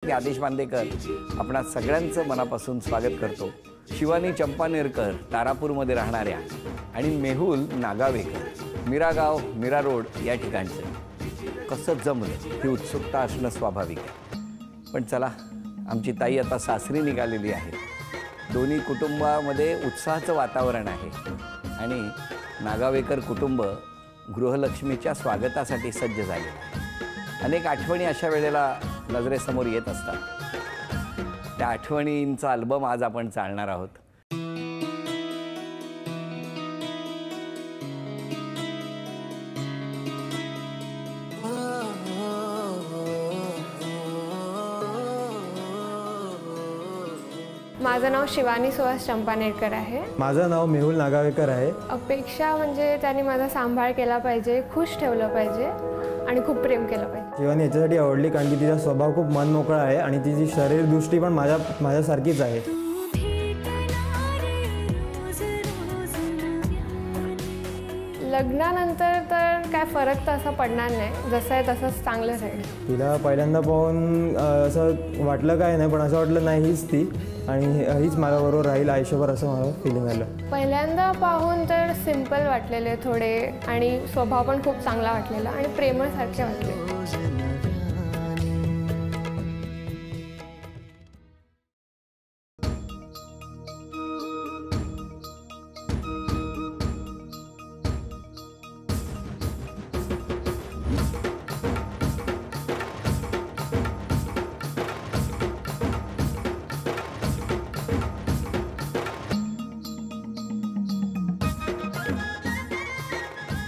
मी आदेश बांदेकर आपणा सगळ्यांचं मनापासून स्वागत करतो। शिवानी चंपानेरकर तारापूरमध्ये राहणाऱ्या आणि मेहुल नागावेकर मीरागाव मीरा रोड या ठिकाणचं कसं जमलं ही उत्सुकता असणं स्वाभाविक आहे। पण चला, आमची ताई आता सासरी निघालेली आहे। दोन्ही कुटुंबामध्ये उत्साहाचं वातावरण आहे आणि नागावेकर कुटुंब गृहलक्ष्मीच्या स्वागतासाठी सज्ज झाले आहे। अनेक आठवणी अशा वेळेला नजरेसमोर येत असतात। त्या आठवणींचा अल्बम आज आपण चालणार आहोत। माझं नाव शिवानी सुहास चंपानेरकर आहे। माझं नाव मेहुल नागावेकर आहे। अपेक्षा म्हणजे त्यांनी माझा सांभाळ केला पाहिजे, खुश ठेवलं पाहिजे आणि खूप प्रेम केलं पाहिजे। शिवानी याच्यासाठी आवडली कारण की तिचा स्वभाव खूप मनमोकळा आहे आणि तिची शरीरदृष्टी पण माझ्यासारखीच आहे। लग्नानंतर तर काय फरक तर असा पडणार नाही, जसं आहे तसंच चांगलं राहील। तिला पहिल्यांदा पाहून असं वाटलं काय नाही, पण असं वाटलं नाही हीच ती आणि हीच माझ्याबरोबर राहील आयुष्यभर असं मला फिलिंग आलं। पहिल्यांदा पाहून तर सिंपल वाटलेले थोडे आणि स्वभाव पण खूप चांगला वाटलेला आणि प्रेमळसारखे वाटले।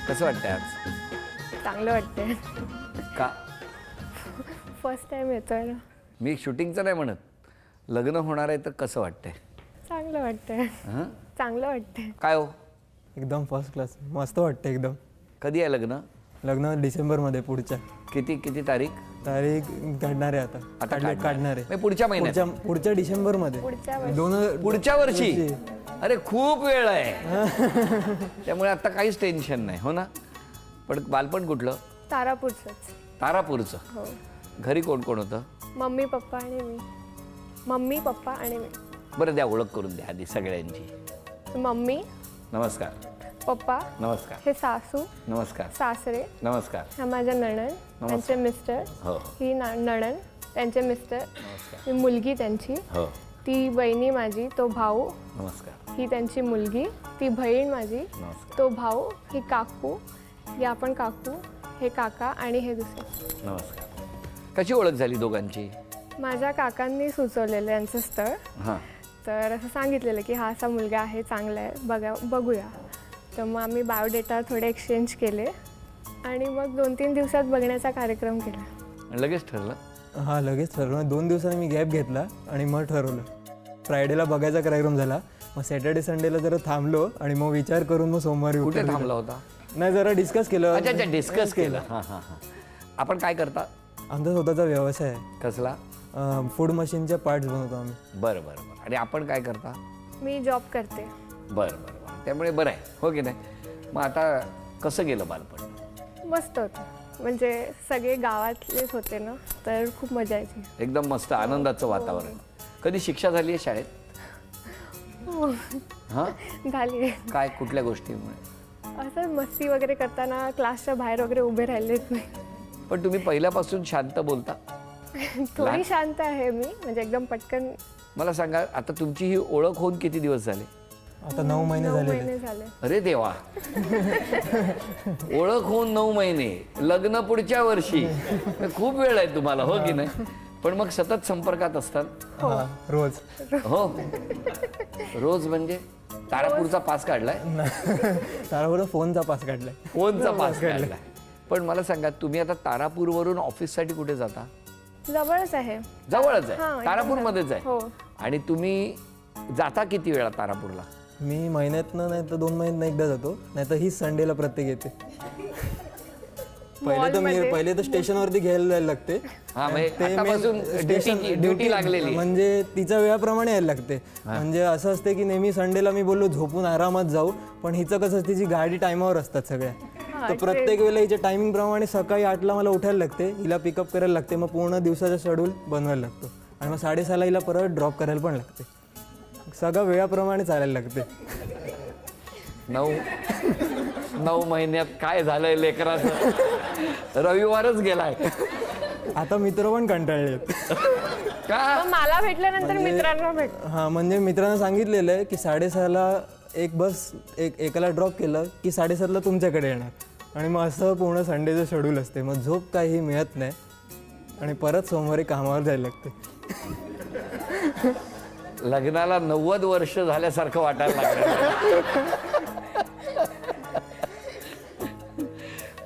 कसं वाटतंय आज? चांगलं वाटतंय। का? फर्स्ट टाइम येतोय ना। मी शूटिंगचं नाही म्हणत, लग्न होणार आहे तर कसं वाटतंय? चांगलं वाटतंय। चांगलं वाटतंय। काय हो? एकदम फर्स्ट क्लास, मस्त वाटतं एकदम। कधी आहे लग्न? लग्न डिसेंबरमध्ये पुढच्या। किती तारीख? तारीख काढणार आहे आता काढणार आहे पुढच्या महिन्यात, पुढच्या डिसेंबरमध्ये। पुढच्या वर्षी? अरे खूप वेळ आहे। त्यामुळे आता काहीच टेन्शन नाही, हो ना? पण बालपण कुठलं? तारापूरचंच। तारापूरचं? हो। घरी कोण कोण होतं? मम्मी पप्पा आणि मी। बरं, द्या ओळख करून द्या आधी सगळ्यांची। मम्मी नमस्कार, पप्पा नमस्कार, हे सासू नमस्कार, सासरे नमस्कार, हा माझ्या नणन त्यांचे मिस्टर, हो ही नणन त्यांचे मिस्टर, नमस्कार, ही मुलगी त्यांची, हो ती बहिणी माझी, तो भाऊ, नमस्कार, ही त्यांची मुलगी, ती बहीण माझी, नमस्कार, तो भाऊ, ही काकू, ही आपण काकू, हे काका आणि हे दुसरे। नमस्कार। कशी ओळख झाली दोघांची? माझ्या काकांनी सुचवलेलं यांचं स्थळ। हां, तर असं सांगितलेलं की हा असा मुलगा आहे, चांगला आहे, बघूया। तर मग आम्ही बायोडेटा थोडे एक्सचेंज केले आणि मग 2-3 दिवसात बघण्याचा कार्यक्रम केला। लगेच ठरलं? हां, लगेच ठरवलं। 2 दिवसांनी मी गॅप घेतला आणि मग ठरवलं। फ्रायडेला बघायचा कार्यक्रम झाला, मग सॅटर्डे संडेला जरा थांबलो आणि मग विचार करून मग सोमवारी कुठे थांबला होता? नाही, जरा डिस्कस केलं। अच्छा, डिस्कस केलं। हां हां हां। आपण काय करता? आमचा स्वतःचा व्यवसाय आहे। कसला? फूड मशीनच्या पार्ट्स बनवतो आम्ही। बरं बरं बरं। आणि आपण काय करता? मी जॉब करते। बरं बरं बरं। त्यामुळे बरं आहे, हो की नाही? मग आता कसं गेलं बालपण? मस्त होतं, म्हणजे सगळे गावातलेच होते ना, तर खूप मजा यायची। एकदम मस्त आनंदाचं वातावरण। कधी शिक्षा झाली आहे शाळेत? हां, झाली। काय, कुठल्या गोष्टीमुळे? असं मस्ती वगैरे करताना क्लासच्या बाहेर वगैरे उभे राहिलेच नाही। पण तुम्ही पहिल्यापासून शांत बोलता? थोडी शांत आहे मी, म्हणजे एकदम पटकन। मला सांगा, आता तुमची ही ओळख होऊन किती दिवस झाले? आता 9 महिने झाले। अरे देवा, ओळख होऊन 9 महिने, लग्न पुढच्या वर्षी, खूप वेळ आहे तुम्हाला, हो की नाही? पण मग सतत संपर्कात असतात? रोज। हो, रोज म्हणजे तारापूरचा पास काढलाय? तारापूरचा फोनचा पास काढलाय। फोनचा पास काढलाय। पण मला सांगा, तुम्ही आता तारापूरवरून ऑफिससाठी कुठे जाता? जवळच आहे। जवळच आहे, तारापूरमध्येच आहे। हो। आणि तुम्ही जाता किती वेळा तारापूरला? मी महिन्यातनं नाही तर 2 महिन्यात एकदा जातो, नाही तर हीच संडेला प्रत्येक येते। पहिले तर स्टेशनवरती घ्यायला जायला लागते। ड्युटी लागलेली म्हणजे तिच्या वेळाप्रमाणे यायला लागते। म्हणजे असं असते की नेहमी संडेला मी बोललो झोपून आरामात जाऊ, पण हिचं कसं तिची गाडी टायमावर असतात सगळ्या। तर प्रत्येक वेळेला हिच्या टायमिंग प्रमाणे सकाळी 8ला मला उठायला लागते, हिला पिकअप करायला लागते, मग पूर्ण दिवसाचा शेड्यूल बनवायला लागतो आणि मग 6:30ला हिला परत ड्रॉप करायला पण लागते. सगळं वेळाप्रमाणे चालायला लागते. 9 महिन्यात काय झालंय लेकराचं, रविवारच गेलाय. आता मित्र पण कंटाळले आहेत. का? मग मला भेटल्यानंतर मित्रांना भेट. हां, म्हणजे मित्रांना सांगितलेलं आहे की 6:30ला एक बस एकाला ड्रॉप केलं की 7:30ला तुमच्याकडे येणार आणि मग असं पूर्ण संडेचं शेड्यूल असते. मग झोप काही मिळत नाही आणि परत सोमवारी कामावर जायला लागते. लग्नाला 90 वर्ष झाल्यासारखं वाटायला लागलं.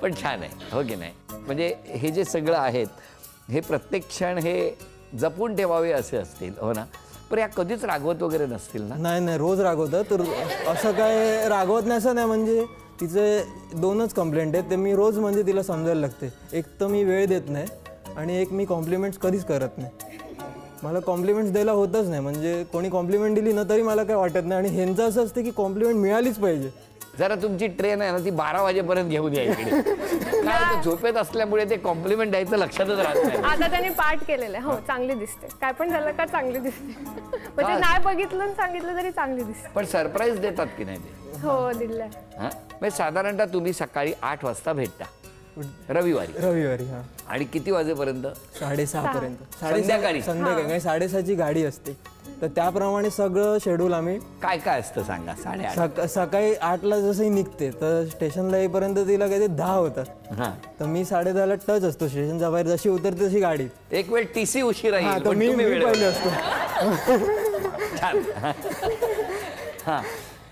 पण छान आहे, हो की नाही? म्हणजे हे जे सगळं आहेत हे प्रत्येक क्षण हे जपून ठेवावे असे असतील, हो ना? पण या कधीच रागवत वगैरे नसतील ना? नाही, रोज रागवतं. तर असं काय रागवत नाही असं नाही. म्हणजे तिचे 2च कंप्लेंट आहेत. ते मी रोज म्हणजे तिला समजायला लागते. एक तर मी वेळ देत नाही आणि एक मी कॉम्प्लिमेंट्स कधीच करत नाही. मला कॉम्प्लिमेंट्स द्यायला होतच नाही. म्हणजे कोणी कॉम्प्लिमेंट दिली ना तरी मला काय वाटत नाही आणि ह्यांचं असं असतं की कॉम्प्लिमेंट मिळालीच पाहिजे. जरा तुमची ट्रेन आहे ना ती 12 वाजेपर्यंत घेऊन या इकडे. काय होतं, झोपेत असल्यामुळे ते कॉम्प्लिमेंट द्यायचं लक्षातच राहत नाही. आता त्याने पाठ केलेलं आहे. हो, चांगली दिसते. काय पण झालं का चांगली दिसते. म्हणजे नाही बघितलं आणि सांगितलं तरी चांगली दिसते. पण सरप्राईज देतात की नाही ते? हो, दिलंय. हां, म्हणजे साधारणतः तुम्ही सकाळी 8 वाजता भेटता रविवारी. हां. आणि किती वाजेपर्यंत? 6:30 पर्यंत. संध्याकाळी? संध्याकाळी 6:30ची गाडी असते. तर त्याप्रमाणे सगळं शेड्यूल आम्ही काय काय असतं सांगा. 8:30. सकाळी 8ला जसं निघते तर स्टेशनला येईपर्यंत तिला काही 10 होतात. हां, तर मी 10:30ला टच असतो स्टेशनच्या बाहेर. जशी उतरते तशी गाडी. एक वेळ TC उशिरा हां, येईल, तर पण मी तुम्ही वेळेवर. पहिले असतो. छान. हां,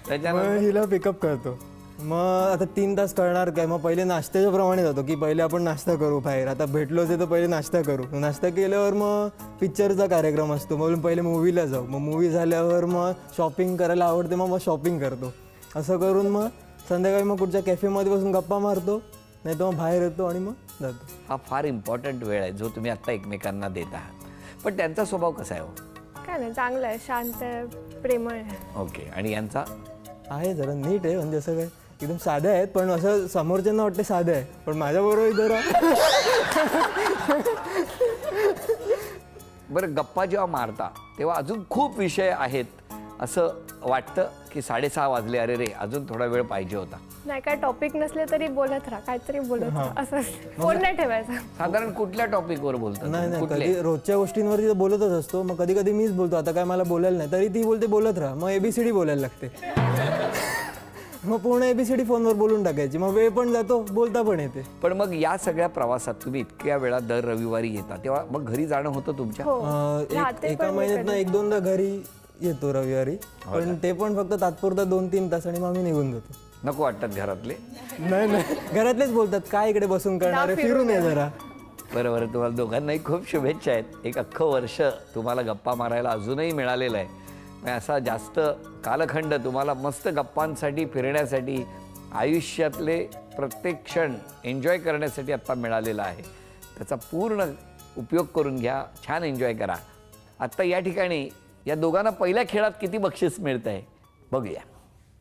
त्याच्यानंतर मग हिला पिकअप करतो. मग आता 3 तास करणार काय, मग पहिले नाश्त्याच्या प्रमाणे जातो की पहिले आपण नाश्ता करू बाहेर. आता भेटलोच आहे तर पहिले नाश्ता करू. नाश्ता केल्यावर मग पिक्चरचा कार्यक्रम असतो, मग पहिले मूवीला जाऊ. मग मूवी झाल्यावर मग शॉपिंग करायला आवडते, मग शॉपिंग करतो. असं करून मग संध्याकाळी मग कुठच्या कॅफेमध्ये बसून गप्पा मारतो, नाही तर मग बाहेर येतो आणि मग जातो. हा फार इम्पॉर्टंट वेळ आहे जो तुम्ही आत्ता एकमेकांना देत आहात. पण त्यांचा स्वभाव कसा आहे हो? काय नाही, चांगलं आहे, शांत आहे, प्रेमळ आहे. ओके. आणि यांचा? आहे जरा नीट आहे. म्हणजे असं काय एकदम साधे आहेत, पण असं समोरच्यांना वाटते साधे आहे, पण माझ्याबरोबर जरा. बरं, गप्पा जेव्हा मारता तेव्हा अजून खूप विषय आहेत असं वाटतं की 6:30 वाजले, अरे रे अजून थोडा वेळ पाहिजे होता? नाही, काय टॉपिक नसले तरी बोलत राहा, काहीतरी बोलत राहा. असं फोन नाही ठेवायचा. साधारण कुठल्या टॉपिकवर बोलतात? नाही, कधी रोजच्या गोष्टींवरती बोलतच असतो. मग कधी कधी मीच बोलतो, आता काय मला बोलायला नाही, तरी ती बोलते बोलत राहा. मग ABCD बोलायला लागते. मग पूर्ण ABCD फोनवर बोलून टाकायची. मग वेळ पण जातो, बोलता पण येते. पण मग या सगळ्या प्रवासात तुम्ही इतक्या वेळा दर रविवारी येता, तेव्हा मग घरी जाणं होतं तुमच्या? हो, राहते एका पण महिन्यात 1-2दा घरी येतो रविवारी, पण ते पण फक्त तात्पुरता 2-3 तास आणि मग आम्ही निघून जातो. नको वाटतात घरातले? नाही, घरातलेच बोलतात काय इकडे बसून करणार आहे, फिरून ये जरा. बरं, तुम्हाला दोघांनाही खूप शुभेच्छा आहेत. एक अख्खं वर्ष तुम्हाला गप्पा मारायला अजूनही मिळालेलं आहे. असा जास्त कालखंड तुम्हाला मस्त गप्पांसाठी, फिरण्यासाठी, आयुष्यातले प्रत्येक क्षण एन्जॉय करण्यासाठी आत्ता मिळालेला आहे. त्याचा पूर्ण उपयोग करून घ्या, छान एन्जॉय करा. आत्ता या ठिकाणी या दोघांना पहिल्या खेळात किती बक्षीस मिळतं आहे बघूया.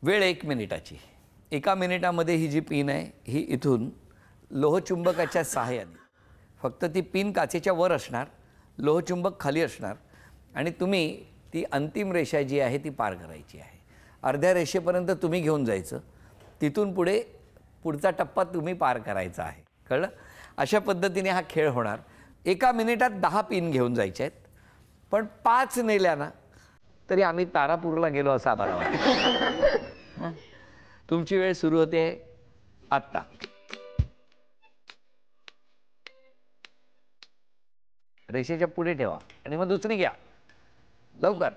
वेळ 1 मिनिटाची. 1 मिनिटामध्ये ही जी पिन आहे ही इथून लोहचुंबकाच्या सहाय्याने, फक्त ती पिन काचेच्या वर असणार, लोहचुंबक खाली असणार आणि तुम्ही ती अंतिम रेषा जी आहे ती पार करायची आहे. अर्ध्या रेषेपर्यंत तुम्ही घेऊन जायचं, तिथून पुढे पुढचा टप्पा तुम्ही पार करायचा आहे. कळलं? अशा पद्धतीने हा खेळ होणार. 1 मिनिटात 10 पिन घेऊन जायच्या आहेत, पण 5 नेल्या ना तरी आम्ही तारापूरला गेलो असं आम्हाला वाटतं. तुमची वेळ सुरू होते आत्ता. रेषेच्या पुढे ठेवा आणि मग दुसरी घ्या लवकर.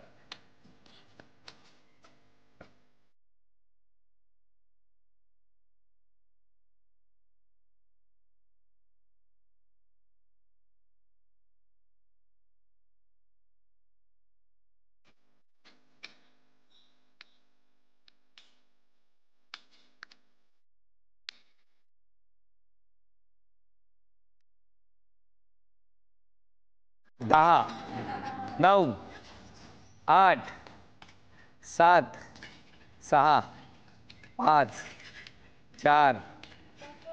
दहा, 9, 8, 7, 6, 5, 4,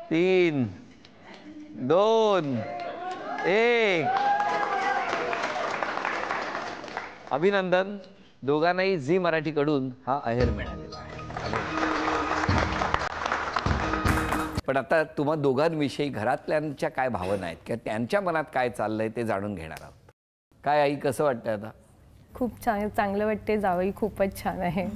3, 2, 1. अभिनंदन. दोघांनाही झी मराठीकडून हा अहेर मिळालेला आहे. पण आता तुम्हा दोघांविषयी घरातल्यांच्या काय भावना आहेत किंवा त्यांच्या मनात काय चाललंय ते जाणून घेणार आहोत. काय आई, कसं वाटतंय आता? खूप छान, चांगलं वाटते. जावई खूपच छान आहे.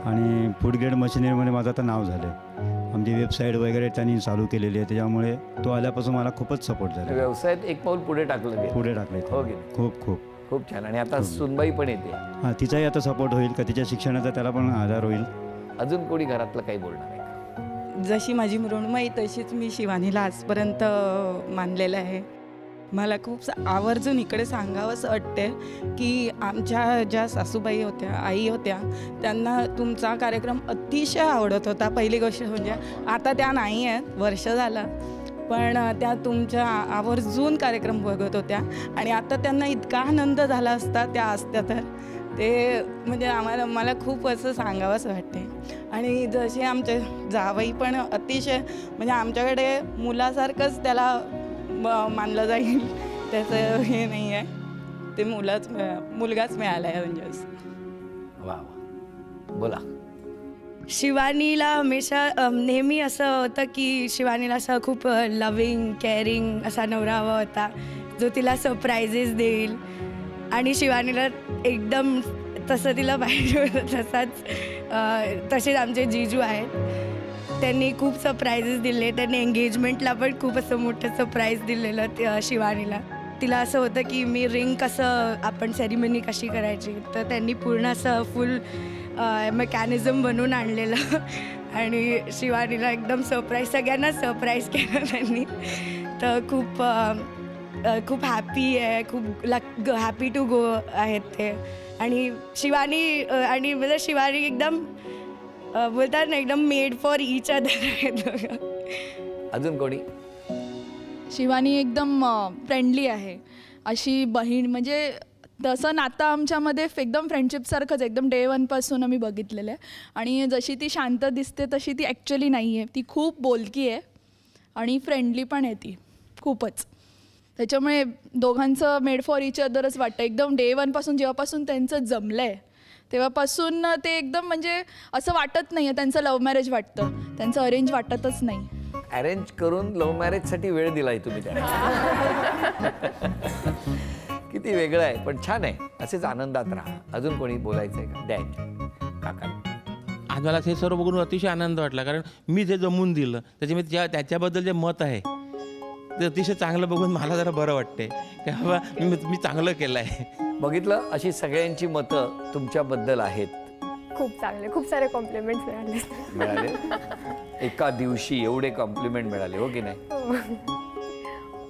आणि फूडग्रेड मशिनरीमध्ये माझं आता नाव झालं आहे. आमची वेबसाईट वगैरे त्यांनी चालू केलेली आहे. त्याच्यामुळे तो आल्यापासून मला खूपच सपोर्ट झाला. व्यवसायात एक पाऊल पुढे टाकलं. पुढे टाकले. हो की? खूप खूप खूप छान. आणि आता सुनबाई पण येते. हां, तिचाही आता सपोर्ट होईल का, तिच्या शिक्षणाचा त्याला पण आधार होईल. अजून कोणी घरातलं काही बोलणार आहे का? जशी माझी मृण्मयी तशीच मी शिवानीला आजपर्यंत मानलेलं आहे. मला खूप आवर्जून इकडे सांगावंसं वाटते की आमच्या ज्या सासूबाई होत्या, आई होत्या, त्यांना तुमचा कार्यक्रम अतिशय आवडत होता. पहिली गोष्ट म्हणजे आता त्या नाही आहेत, वर्ष झालं, पण त्या तुमच्या आवर्जून कार्यक्रम बघत होत्या. आणि आता त्यांना इतका आनंद झाला असता त्या असत्या तर ते म्हणजे मला खूप असं सांगावंसं वाटते. आणि जसे आमचे जावई पण अतिशय म्हणजे आमच्याकडे मुलासारखंच त्याला मानलं जाईल, त्याचं हे नाही आहे, ते मुलगाच मिळाला आहे म्हणजे असं. वा, बोला. शिवानीला हमेशा नेहमी असं होतं की शिवानीला असं खूप लविंग केअरिंग असा नवरा हवा होता जो तिला सरप्राइजेस देईल. आणि शिवानीला एकदम तसं तिला पाहिजे होतं तसेच आमचे जीजू आहेत, त्यांनी खूप सरप्राइजेस दिले. त्यांनी एंगेजमेंटला पण खूप असं मोठं सरप्राईज दिलेलं शिवानीला. तिला असं होतं की मी रिंग कसं आपण सेरिमनी कशी करायची, तर त्यांनी पूर्ण असं फुल मेकॅनिझम बनवून आणलेलं. आणि शिवानीला एकदम सरप्राईज, सगळ्यांना सरप्राईज केलं त्यांनी. तर खूप हॅपी आहे, खूप हॅपी टू गो आहेत ते. आणि शिवानी आणि म्हणजे शिवानी एकदम बोलतात ना, एकदम मेड फॉर ईच अदर आहेत. अजून कोणी? शिवानी एकदम फ्रेंडली आहे, अशी बहीण. म्हणजे तसं नातं आमच्यामध्ये एकदम फ्रेंडशिपसारखंच, एकदम डे वनपासून आम्ही बघितलेलं आहे. आणि जशी ती शांत दिसते तशी ती ॲक्च्युली नाही आहे. ती खूप बोलकी आहे आणि फ्रेंडली पण आहे ती खूपच. त्याच्यामुळे दोघांचं मेड फॉर इच अदरच वाटतं. एकदम डे वनपासून जेव्हापासून त्यांचं जमलं आहे तेव्हापासून ते एकदम म्हणजे असं वाटत नाही आहे त्यांचं लव्ह मॅरेज वाटतं, त्यांचं अरेंज वाटतच नाही. अरेंज करून लव्ह मॅरेजसाठी वेळ दिलाय तुम्ही त्यांना. किती वेगळं आहे, पण छान आहे. असेच आनंदात राहा. अजून कोणी बोलायचं आहे का? द्या काका. आज मला हे सर्व बघून अतिशय आनंद वाटला, कारण मी जे जमवून दिलं त्याच्यामध्ये त्याच्याबद्दल जे मत आहे ते अतिशय चांगलं बघून मला जरा बरं वाटते की बाबा मी चांगलं केलं आहे. बघितलं, अशी सगळ्यांची मतं तुमच्याबद्दल आहेत. खूप चांगले, खूप सारे कॉम्प्लिमेंट्स मिळाले. एका दिवशी एवढे कॉम्प्लिमेंट मिळाले, हो की नाही?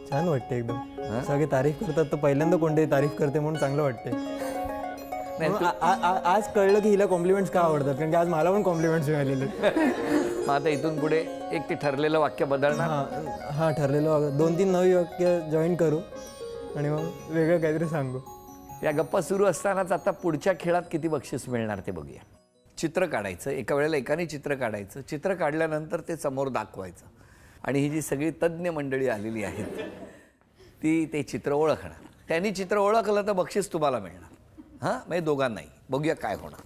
छान वाटते एकदम. सगळे तारीफ करतात तर पहिल्यांदा कोणते तारीफ करते म्हणून चांगलं वाटते. आज कळलं की हिला कॉम्प्लिमेंट्स का आवडतात, कारण की आज मला पण कॉम्प्लिमेंट्स मिळालेले. मग आता इथून पुढे एक ते ठरलेलं वाक्य बदलणार. हां ठरलेलं 2-3 नवी वाक्य जॉईन करू आणि मग वेगळं काहीतरी सांगू. या गप्पा सुरू असतानाच आता पुढच्या खेळात किती बक्षीस मिळणार ते बघूया. चित्र काढायचं, एका वेळेला एकाने चित्र काढायचं. चित्र काढल्यानंतर ते समोर दाखवायचं आणि ही जी सगळी तज्ज्ञ मंडळी आलेली आहेत ती ते चित्र ओळखणार. त्यांनी चित्र ओळखलं तर बक्षीस तुम्हाला मिळणार. हां म्हणजे दोघांनाही. बघूया काय होणार.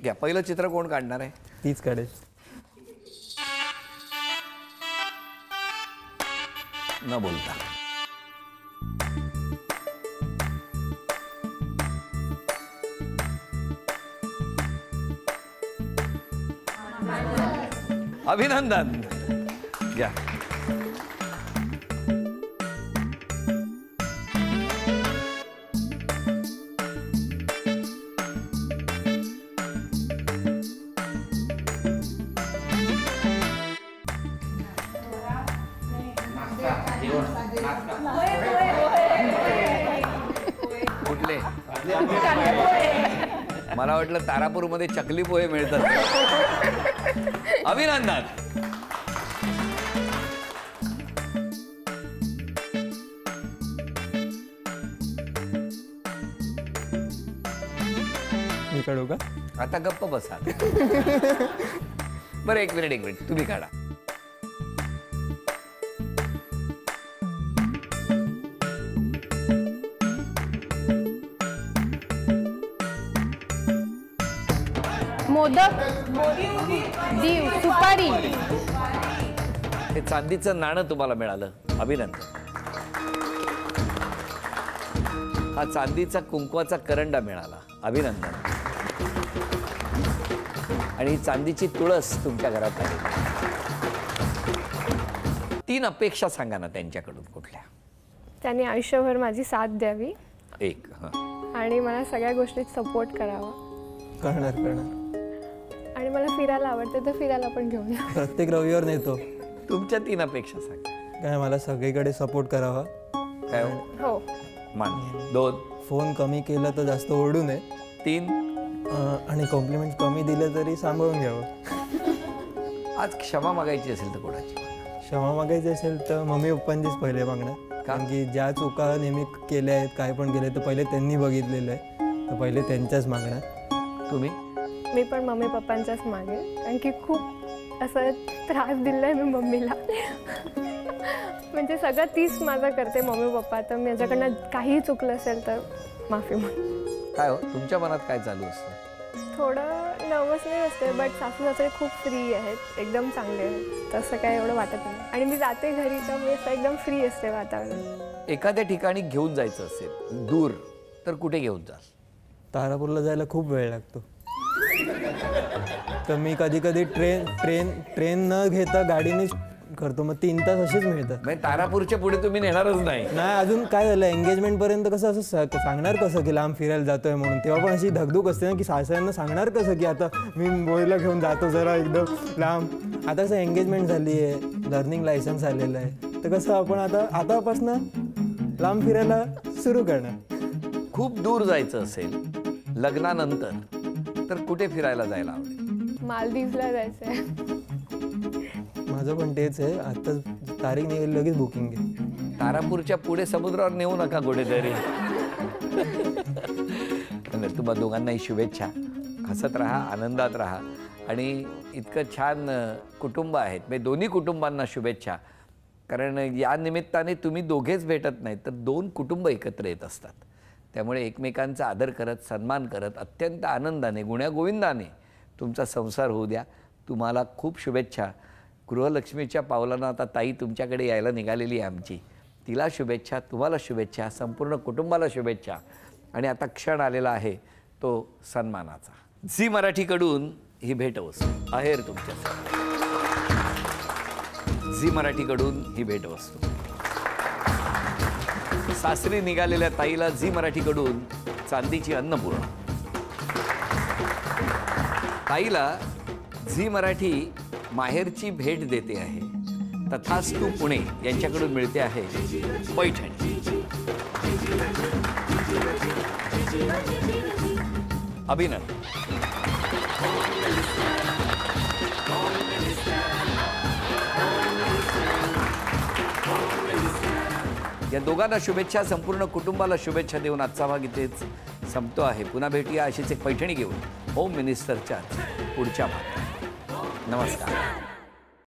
घ्या, पहिलं चित्र कोण काढणार आहे? तीच काढेल. न बोलता. अभिनंदन. घ्या. कुठले? मला वाटलं तारापूरमध्ये चकली पोहे मिळतात. अभिनंदन. मी काढू का? आता गप्प बसा. बरं एक मिनिट तुम्ही काढा. मोदक, दीव, सुपारी. हे चांदीचं नाणं तुम्हाला मिळालं. अभिनंदन. हा चांदीचा कुंकवाचा करंडा मिळाला. अभिनंदन. आणि ही चांदीची तुळस तुमच्या घरात आहे. 3 अपेक्षा सांगा ना त्यांच्याकडून कुठल्या. त्यांनी आयुष्यभर माझी साथ द्यावी. एक. आणि मला सगळ्या गोष्टीत सपोर्ट करावा. करणार. आणि मला फिरायला आवडते तर फिरायला पण घेऊन जा. प्रत्येक रविवार नेतो. तुमच्या 3 अपेक्षा सांगा. काय मला सगळीकडे सपोर्ट करावा. काय हो. मान. 2. फोन कमी केला तर जास्त ओरडू नये. 3. आणि कॉम्प्लिमेंट कमी दिले तरी सांभाळून घ्यावं. आज क्षमा मागायची असेल तर कोणाची? क्षमा मागायची असेल तर मम्मी पप्पांचीच पहिले मागणार. कारण की ज्या चुका नेहमी केल्या आहेत, काय पण केले तर पहिले त्यांनी बघितलेलं आहे, तर पहिले त्यांच्याच मागणार. तुम्ही? मी पण मम्मी पप्पांच्याच मागे, कारण की खूप असं त्रास दिला आहे मी मम्मीला. म्हणजे सगळं तीच माझं करते मम्मी पप्पा. तर माझ्याकडनं काहीही चुकलं असेल तर माफी माग. काय हो तुमच्या मनात काय चालू असतं? थोडं नर्वसनेस असते, बट सासू सासरे खूप फ्री आहेत, एकदम चांगले आहेत, तसं काय एवढं वाटत नाही. आणि मी जाते घरी तर एकदम फ्री असते वातावरण. एखाद्या ठिकाणी घेऊन जायचं असेल दूर तर कुठे घेऊन जाल? तारापूरला जायला खूप वेळ लागतो, तर मी कधी कधी ट्रेन न घेता गाडीने करतो. मग 3 तास असेच मिळतात. तारापूरच्या पुढे तुम्ही नेणारच नाही. अजून काय झालं, एंगेजमेंट पर्यंत कसं असं सांगणार कसं की लांब फिरायला जातोय म्हणून. तेव्हा पण अशी धगधूक असते ना की सासऱ्यांना सांगणार कसं की आता मी मुंबईला घेऊन जातो जरा एकदम लांब. आता कसं एंगेजमेंट झाली आहे, लर्निंग लायसन्स आलेलं आहे, तर कसं आपण आतापासून लांब फिरायला सुरू करणार. खूप दूर जायचं असेल लग्नानंतर तर कुठे फिरायला जायला आवडेल? मालदीवला जायचं आहे. माझं पण तेच आहे. आता तारीख निघाली लगेच बुकिंग आहे. तारापूरच्या पुढे समुद्रावर नेऊ नका कुठेतरी. तुम्हा दोघांनाही शुभेच्छा. हसत राहा, आनंदात राहा. आणि इतकं छान कुटुंब आहेत, म्हणजे दोन्ही कुटुंबांना शुभेच्छा. कारण या निमित्ताने तुम्ही दोघेच भेटत नाहीत तर 2 कुटुंब एकत्र येत असतात. त्यामुळे एकमेकांचा आदर करत, सन्मान करत, अत्यंत आनंदाने, गुण्यागोविंदाने तुमचा संसार होऊ द्या. तुम्हाला खूप शुभेच्छा. गृहलक्ष्मीच्या पावलानं आता ताई तुमच्याकडे यायला निघालेली आहे आमची. तिला शुभेच्छा, तुम्हाला शुभेच्छा, संपूर्ण कुटुंबाला शुभेच्छा. आणि आता क्षण आलेला आहे तो सन्मानाचा. झी मराठीकडून ही भेटवस्तू आहेर तुमच्यासाठी. झी मराठीकडून ही भेटवस्तू. सासरी निघालेल्या ताईला झी मराठीकडून चांदीची अन्नपूर्णा. ताईला झी मराठी माहेरची भेट देते आहे. तथास्तु पुणे यांच्याकडून मिळते आहे पैठणी. अभिनंदन. या दोघांना शुभेच्छा, संपूर्ण कुटुंबाला शुभेच्छा देऊन आजचा भाग इथेच संपतो आहे. पुन्हा भेटूया अशीच एक पैठणी घेऊन होम मिनिस्टरच्या पुढच्या भागात. नमस्कार.